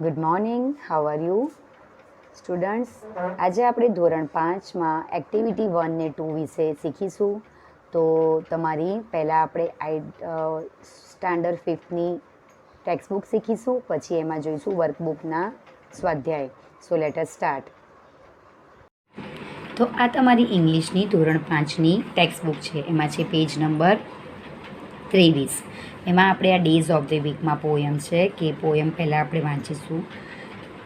Good morning, how are you students? આજે આપણે ધોરણ 5માં એક્ટિવિટી 1 ને 2 વિશે શીખીશું. તો તમારી પહેલાં આપણે સ્ટાન્ડર્ડ 5ની ટેક્સ્ટ બુક શીખીશું, પછી એમાં જોઈશું વર્કબુકના સ્વાધ્યાય. So let us start. તો આ તમારી ઇંગ્લિશની ધોરણ 5ની ટેક્સ્ટ બુક છે. એમાં છે પેજ નંબર 23. એમાં આપણે આ ડેઝ ઓફ ધ વીકમાં પોયમ છે કે પોયમ પહેલાં આપણે વાંચીશું.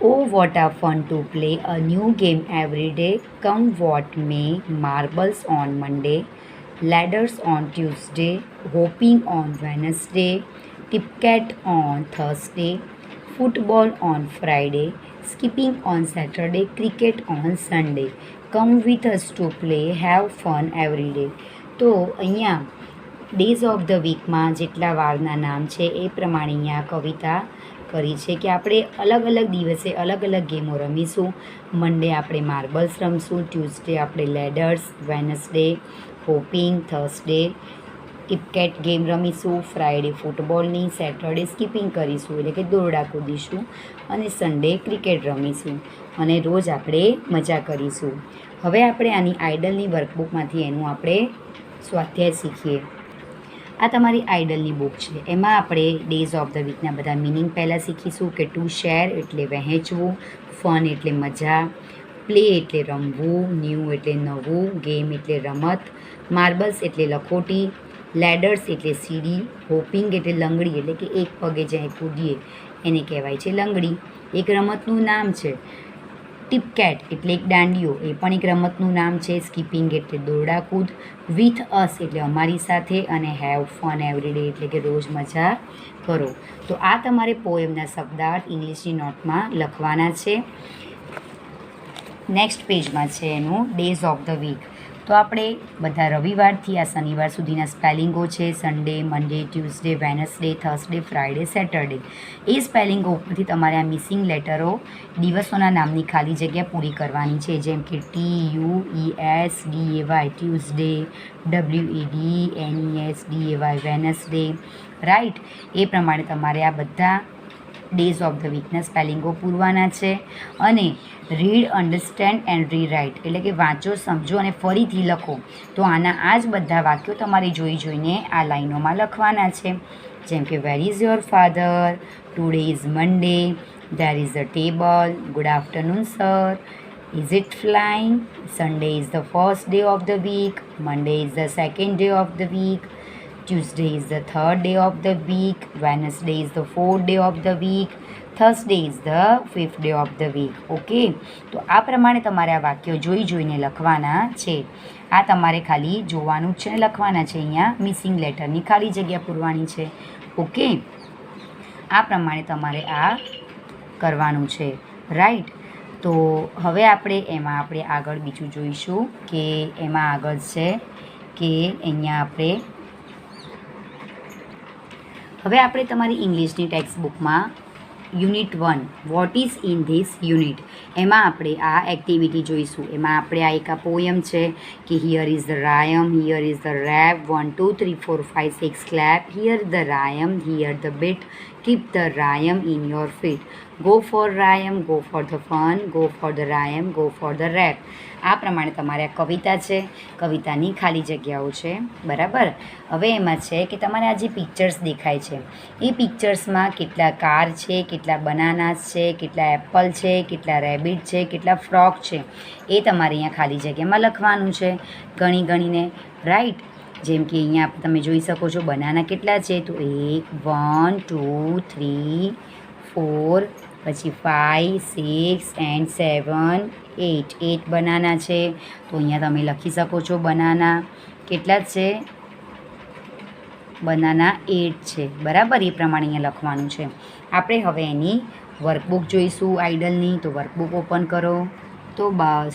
Oh what are fun to play a new game every day, come what may, marbles on Monday, ladders on Tuesday, hopping on Wednesday, tipcat on Thursday, football on Friday, skipping on Saturday, cricket on Sunday, come with us to play, have fun every day. તો અહીંયા days of the વીકમાં જેટલા વારના નામ છે એ પ્રમાણે અહીંયા કવિતા કરી છે કે આપણે અલગ અલગ દિવસે અલગ અલગ ગેમો રમીશું. મંડે આપણે માર્બલ્સ રમશું, ટ્યુઝડે આપણે ladders, Wednesday hopping, Thursday tipcat game રમીશું, ફ્રાઈડે ફૂટબોલની, સેટરડે સ્કીપિંગ કરીશું એટલે કે દોરડા કૂદીશું, અને સન્ડે ક્રિકેટ રમીશું, અને રોજ આપણે મજા કરીશું. હવે આપણે આની આઇડલની વર્કબુકમાંથી એનું આપણે સ્વાધ્યાય શીખીએ. આ તમારી આઇડલની બુક છે. એમાં આપણે ડેઝ ઓફ ધ વીકના બધા મિનિંગ પહેલાં શીખીશું કે ટુ શેર એટલે વહેંચવું, ફન એટલે મજા, પ્લે એટલે રમવું, ન્યૂ એટલે નવું, ગેમ એટલે રમત, માર્બલ્સ એટલે લખોટી, લેડર્સ એટલે સીડી, હોપિંગ એટલે લંગડી એટલે કે એક પગે જ્યાં કૂદીએ એને કહેવાય છે લંગડી, એક રમતનું નામ છે. ટિપકેટ એટલે એક દાંડિયો, એ પણ એક રમતનું નામ છે. સ્કીપિંગ એટલે દોરડા કૂદ, વિથ અસ એટલે અમારી સાથે, અને હેવ ફન એવરી ડે એટલે કે રોજ મજા કરો. તો આ તમારે પોએમના શબ્દાર્થ ઇંગ્લિશની નોટમાં લખવાના છે. નેક્સ્ટ પેજમાં છે એનું ડેઝ ઓફ ધ વીક. તો આપણે બધા રવિવારથી આ શનિવાર સુધીના સ્પેલિંગો છે. Sunday, Monday, Tuesday, Wednesday, Thursday, Friday, Saturday. એ સ્પેલિંગો ઉપરથી તમારે આ મિસિંગ લેટરો, દિવસોના નામની ખાલી જગ્યા પૂરી કરવાની છે. જેમ કે TUESDAY Tuesday, WEDNESDAY Wednesday, right? એ પ્રમાણે તમારે આ બધા ડેઝ ઓફ ધ વીકના સ્પેલિંગો પૂરવાના છે. અને રીડ, અન્ડરસ્ટેન્ડ એન્ડ રીરાઇટ એટલે કે વાંચો, સમજો અને ફરીથી લખો. તો આના આ જ બધા વાક્યો તમારે જોઈને આ લાઈનોમાં લખવાના છે. જેમ કે where is your father, today is Monday, there is a table, good afternoon sir, is it flying, Sunday is the first day of the week, Monday is the second day of the week, Tuesday is the third day of the week, Wednesday is the fourth day of the week, Thursday is the fifth day of the week. Okay, તો આ પ્રમાણે તમારે આ વાક્યો જોઈને લખવાના છે. આ તમારે ખાલી જોવાનું છે, લખવાના છે. અહીંયા મિસિંગ લેટરની ખાલી જગ્યા પૂરવાની છે. ઓકે, આ પ્રમાણે તમારે આ કરવાનું છે, રાઈટ? તો હવે એમાં આપણે આગળ બીજું જોઈશું કે એમાં આગળ છે કે અહીંયા આપણે તમારી ઇંગ્લિશની ટેક્સ્ટ બુકમાં unit 1 what is in this unit, એમાં આપણે આ એક્ટિવિટી જોઈશું. એમાં આપણે આ એક પોયમ છે કે here is the rhyme, here is the rap, 1 2 3 4 5 6 clap, here the rhyme, here the beat, keep the rhyme in your feet, go for rhyme, go for the fun, go for the rhyme, go for the rap. આ પ્રમાણે તમારે આ કવિતા છે, કવિતાની ખાલી જગ્યાઓ છે, બરાબર? હવે એમાં છે કે તમારે આ જે પિક્ચર્સ દેખાય છે એ પિક્ચર્સમાં કેટલા કાર છે, કેટલા બનાનાસ છે, કેટલા એપલ છે, કેટલા રેબિટ છે, કેટલા ફ્રોક છે, એ તમારે અહીંયા ખાલી જગ્યામાં લખવાનું છે ગણીને, રાઈટ? જેમ કે અહીંયા તમે જોઈ શકો છો બનાના કેટલા છે, તો 1 2 3 4 પછી 5 6 એન્ડ 7 8 બનાના છે. તો અહીંયા તમે લખી શકો છો બનાના કેટલા છે, બનાના 8 છે, બરાબર? એ પ્રમાણે અહીંયા લખવાનું છે. આપણે હવે એની વર્કબુક જોઈશું આઇડલની. તો વર્કબુક ઓપન કરો. તો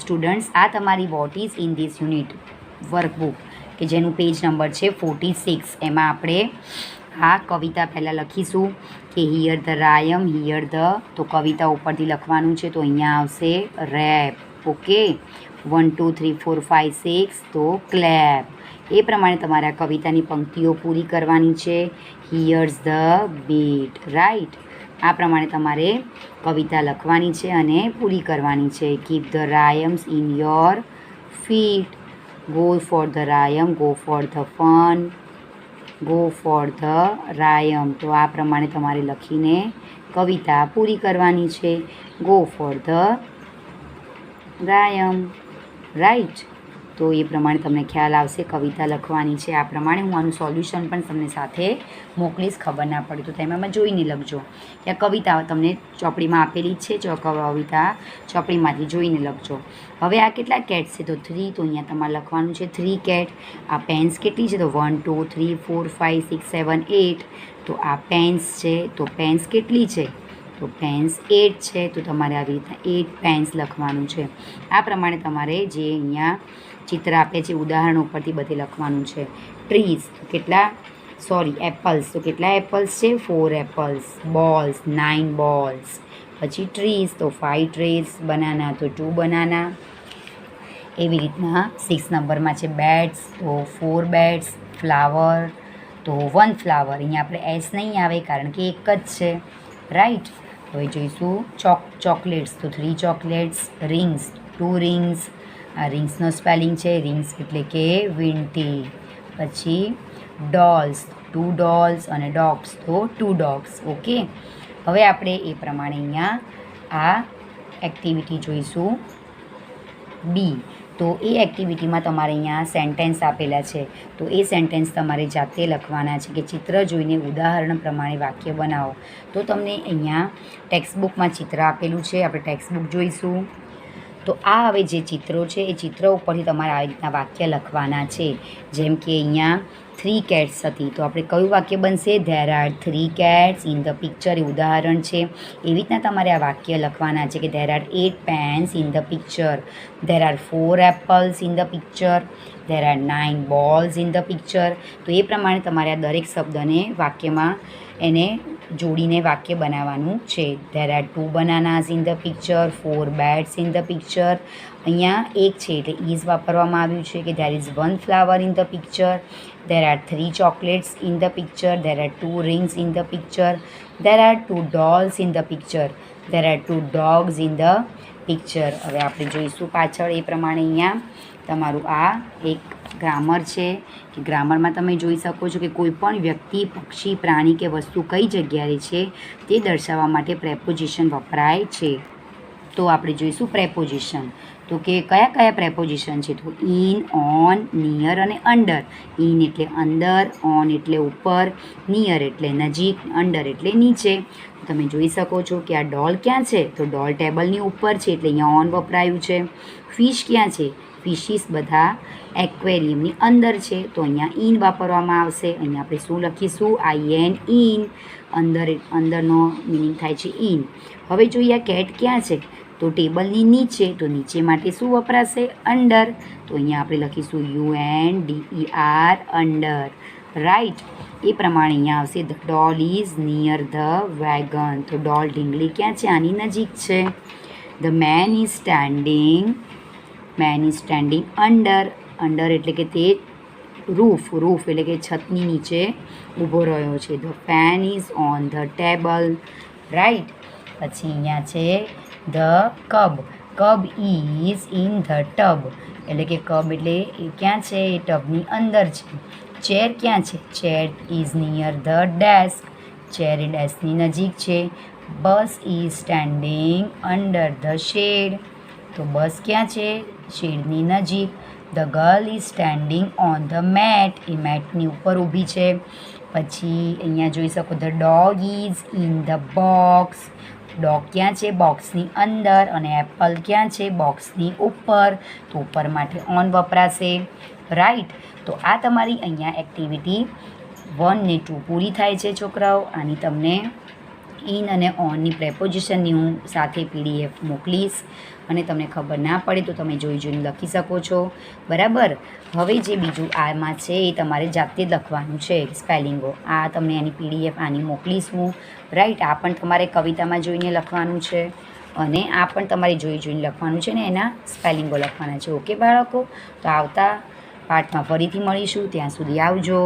સ્ટુડન્ટ્સ, આ તમારી what is in this unit workbook કે જેનું પેજ નંબર છે 46. એમાં આપણે આ કવિતા પહેલાં લખીશું કે here the rhyme, here the, તો કવિતા ઉપરથી લખવાનું છે. તો અહીંયા આવશે રેપ. ઓકે, 1 2 3 4 5 6 તો ક્લેપ. એ પ્રમાણે તમારે આ કવિતાની પંક્તિઓ પૂરી કરવાની છે. હિયર્સ ધ બીટ, રાઈટ? આ પ્રમાણે તમારે કવિતા લખવાની છે અને પૂરી કરવાની છે. Keep the rhymes in your feet, go for the rhyme, go for the fun, go for the rhyme. તો આ પ્રમાણે તમારે લખીને કવિતા પૂરી કરવાની છે. Go for the rhyme, right. તો એ પ્રમાણે તમને ખ્યાલ આવશે કવિતા લખવાની છે. આ પ્રમાણે હું આનું સોલ્યુશન પણ તમને સાથે મોકલીશ, ખબર ના પડે તો તેમાં જોઈને લખજો કે આ કવિતા તમને ચોપડીમાં આપેલી જ છે. કવિતા ચોપડીમાંથી જોઈને લખજો. હવે આ કેટલા કેટ્સ છે? તો 3. તો અહીંયા તમારે લખવાનું છે 3 કેટ. આ પેન્સ કેટલી છે? તો 1 2 3 4 5 6 7 8. તો આ પેન્સ છે, તો પેન્સ કેટલી છે? તો પેન્સ 8 છે. તો તમારે આવી રીતના 8 પેન્સ લખવાનું છે. આ પ્રમાણે તમારે જે અહીંયા ચિત્ર આપે છે ઉદાહરણ ઉપરથી બધે લખવાનું છે. ટ્રીઝ તો કેટલા, સોરી એપલ્સ તો કેટલા એપલ્સ છે? 4 એપલ્સ. Balls 9 balls. પછી ટ્રીઝ તો 5 ટ્રીઝ. બનાના તો 2 બનાના. એવી રીતના 6 નંબરમાં છે બેટ્સ તો 4 બેટ્સ. ફ્લાવર તો 1 ફ્લાવર. અહીંયા આપણે એસ નહીં આવે કારણ કે એક જ છે, રાઈટ. હવે જોઈશું ચોકલેટ્સ તો 3 ચોકલેટ્સ. Rings 2 rings. આ રિંગ્સનો સ્પેલિંગ છે રિંગ્સ એટલે કે વીંટી. પછી ડોલ્સ 2 ડોલ્સ અને ડોગ્સ તો 2 ડોગ્સ. ઓકે, હવે આપણે એ પ્રમાણે અહીંયા આ એક્ટિવિટી જોઈશું બી. તો એ એક્ટિવિટીમાં તમારે અહીંયા સેન્ટેન્સ આપેલા છે. તો એ સેન્ટેન્સ તમારે જાતે લખવાના છે કે ચિત્ર જોઈને ઉદાહરણ પ્રમાણે વાક્ય બનાવો. તો તમને અહીંયા ટેક્સ્ટબુકમાં ચિત્ર આપેલું છે, આપણે ટેક્સ્ટબુક જોઈશું. તો આ હવે જે ચિત્રો છે એ ચિત્ર ઉપરથી તમારે આવી રીતના વાક્ય લખવાના છે. જેમ કે અહીંયા 3 કેટ્સ હતી તો આપણે કયું વાક્ય બનશે? There are 3 cats in the picture. એ ઉદાહરણ છે. એવી રીતના તમારે આ વાક્ય લખવાના છે કે there are 8 pens in the picture, there are 4 apples in the picture, there are 9 balls in the picture. તો એ પ્રમાણે તમારે આ દરેક શબ્દને વાક્યમાં એને જોડીને વાક્ય બનાવવાનું છે. There are 2 બનાનાઝ in the picture, 4 bets in the picture. અહીંયા એક છે એટલે ઇઝ વાપરવામાં આવ્યું છે કે there is 1 flower in the picture, there are 3 chocolates in the picture, there R 2 rings in the picture, there R 2 dolls in the picture, there R 2 dogs in the picture. હવે આપણે જોઈશું પાછળ એ પ્રમાણે અહીંયા તમારું આ એક ગ્રામર છે કે ગ્રામરમાં તમે જોઈ શકો છો કે કોઈ પણ વ્યક્તિ, પક્ષી, પ્રાણી કે વસ્તુ કઈ જગ્યાએ છે તે દર્શાવવા માટે પ્રેપોઝિશન વપરાય છે. તો આપણે જોઈશું પ્રેપોઝિશન. તો કે કયા કયા પ્રેપોઝિશન છે? તો ઇન, ઓન, નિયર અને અંડર. ઇન એટલે અંદર, ઓન એટલે ઉપર, નિયર એટલે નજીક, અંડર એટલે નીચે. તમે જોઈ શકો છો કે આ ડોલ ક્યાં છે? તો ડોલ ટેબલની ઉપર છે એટલે અહીંયા ઓન વપરાયું છે. ફિશ ક્યાં છે? ફિશિસ બધા એક્વેરિયમની અંદર છે તો અહીંયા ઇન વાપરવામાં આવશે. અહીંયા આપણે શું લખીશું? IN in. અંદરનો મિનિંગ થાય છે ઇન. હવે જોઈએ આ કેટ ક્યાં છે? તો ટેબલની નીચે. તો નીચે માટે શું વપરાશે? અંડર. તો અહીંયા આપણે લખીશું UNDER અંડર, રાઈટ. એ પ્રમાણે અહીંયા આવશે the doll is near the wagon. તો ડોલ ઢીંગલી ક્યાં છે? આની નજીક છે. The man is standing under. Under એટલે કે તે રૂફ એટલે કે છતની નીચે ઊભો રહ્યો છે. The fan is on the table, right. પછી અહીંયા છે the cub is in the tub. એટલે કે કબ એટલે એ ક્યાં છે? એ ટબની અંદર છે. ચેર ક્યાં છે? Chair is near the desk. Chair એ ડેસ્કની નજીક છે. Bus is standing under the shade. તો બસ ક્યાં છે? શેડની નજીક. The girl is standing on the mat. એ મેટની ઉપર ઊભી છે. પછી અહીંયા જોઈ શકો the dog is in the box. Dog ક્યાં છે? બોક્સની અંદર. અને એપલ ક્યાં છે? બોક્સની ઉપર. તો ઉપર માટે ઓન વપરાશે, રાઈટ. તો આ તમારી અહીંયા એક્ટિવિટી 1 ને 2 પૂરી થાય છે છોકરાઓ. આની તમને ઇન અને ઓનની પ્રેપોઝિશનની હું સાથે PDF મોકલીશ અને તમને ખબર ના પડે તો તમે જોઈને લખી શકો છો, બરાબર. હવે જે બીજું આમાં છે એ તમારે જાતે જ લખવાનું છે સ્પેલિંગો. આ તમને એની PDF આની મોકલીશ હું, રાઈટ. આ પણ તમારે કવિતામાં જોઈને લખવાનું છે અને આ પણ તમારે જોઈને લખવાનું છે ને એના સ્પેલિંગો લખવાના છે. ઓકે બાળકો, તો આવતા પાઠમાં ફરીથી મળીશું. ત્યાં સુધી આવજો.